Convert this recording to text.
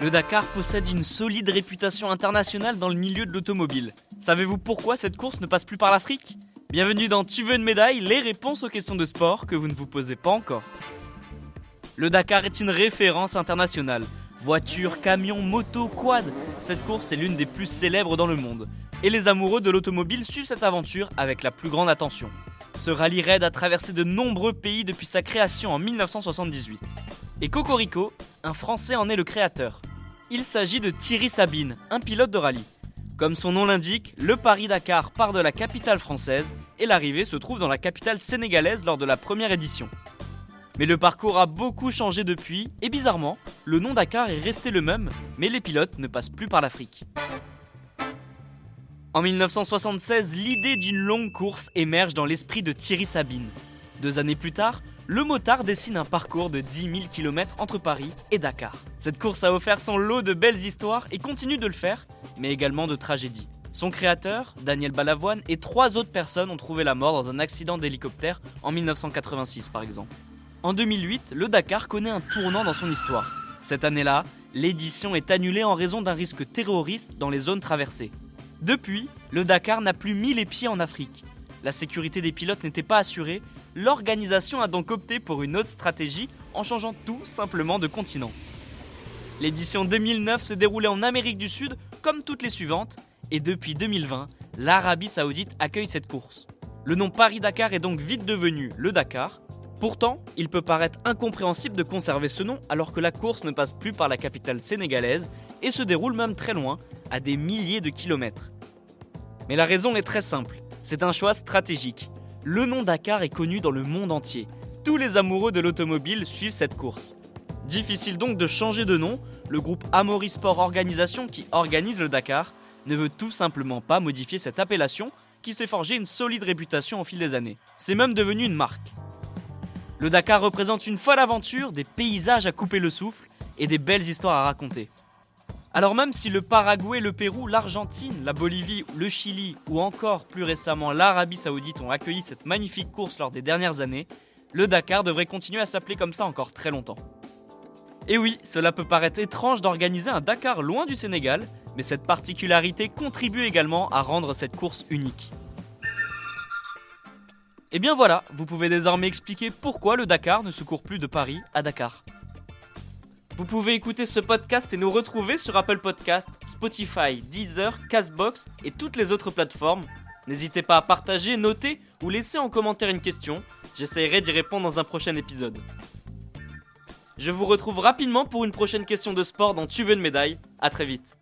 Le Dakar possède une solide réputation internationale dans le milieu de l'automobile. Savez-vous pourquoi cette course ne passe plus par l'Afrique ? Bienvenue dans Tu veux une médaille ? Les réponses aux questions de sport que vous ne vous posez pas encore. Le Dakar est une référence internationale. Voitures, camions, motos, quad, cette course est l'une des plus célèbres dans le monde. Et les amoureux de l'automobile suivent cette aventure avec la plus grande attention. Ce rallye raid a traversé de nombreux pays depuis sa création en 1978. Et Cocorico, un Français en est le créateur. Il s'agit de Thierry Sabine, un pilote de rallye. Comme son nom l'indique, le Paris-Dakar part de la capitale française et l'arrivée se trouve dans la capitale sénégalaise lors de la première édition. Mais le parcours a beaucoup changé depuis et bizarrement, le nom Dakar est resté le même, mais les pilotes ne passent plus par l'Afrique. En 1976, l'idée d'une longue course émerge dans l'esprit de Thierry Sabine. 2 années plus tard, le motard dessine un parcours de 10 000 km entre Paris et Dakar. Cette course a offert son lot de belles histoires et continue de le faire, mais également de tragédies. Son créateur, Daniel Balavoine, et 3 autres personnes ont trouvé la mort dans un accident d'hélicoptère en 1986 par exemple. En 2008, le Dakar connaît un tournant dans son histoire. Cette année-là, l'édition est annulée en raison d'un risque terroriste dans les zones traversées. Depuis, le Dakar n'a plus mis les pieds en Afrique. La sécurité des pilotes n'était pas assurée, l'organisation a donc opté pour une autre stratégie en changeant tout simplement de continent. L'édition 2009 s'est déroulée en Amérique du Sud comme toutes les suivantes, et depuis 2020, l'Arabie Saoudite accueille cette course. Le nom Paris-Dakar est donc vite devenu le Dakar. Pourtant, il peut paraître incompréhensible de conserver ce nom alors que la course ne passe plus par la capitale sénégalaise et se déroule même très loin, à des milliers de kilomètres. Mais la raison est très simple, c'est un choix stratégique. Le nom Dakar est connu dans le monde entier. Tous les amoureux de l'automobile suivent cette course. Difficile donc de changer de nom, le groupe Amaury Sport Organisation qui organise le Dakar ne veut tout simplement pas modifier cette appellation qui s'est forgé une solide réputation au fil des années. C'est même devenu une marque. Le Dakar représente une folle aventure, des paysages à couper le souffle et des belles histoires à raconter. Alors même si le Paraguay, le Pérou, l'Argentine, la Bolivie, le Chili ou encore plus récemment l'Arabie Saoudite ont accueilli cette magnifique course lors des dernières années, le Dakar devrait continuer à s'appeler comme ça encore très longtemps. Et oui, cela peut paraître étrange d'organiser un Dakar loin du Sénégal, mais cette particularité contribue également à rendre cette course unique. Et bien voilà, vous pouvez désormais expliquer pourquoi le Dakar ne se court plus de Paris à Dakar. Vous pouvez écouter ce podcast et nous retrouver sur Apple Podcasts, Spotify, Deezer, Castbox et toutes les autres plateformes. N'hésitez pas à partager, noter ou laisser en commentaire une question. J'essaierai d'y répondre dans un prochain épisode. Je vous retrouve rapidement pour une prochaine question de sport dans Tu veux une médaille. À très vite.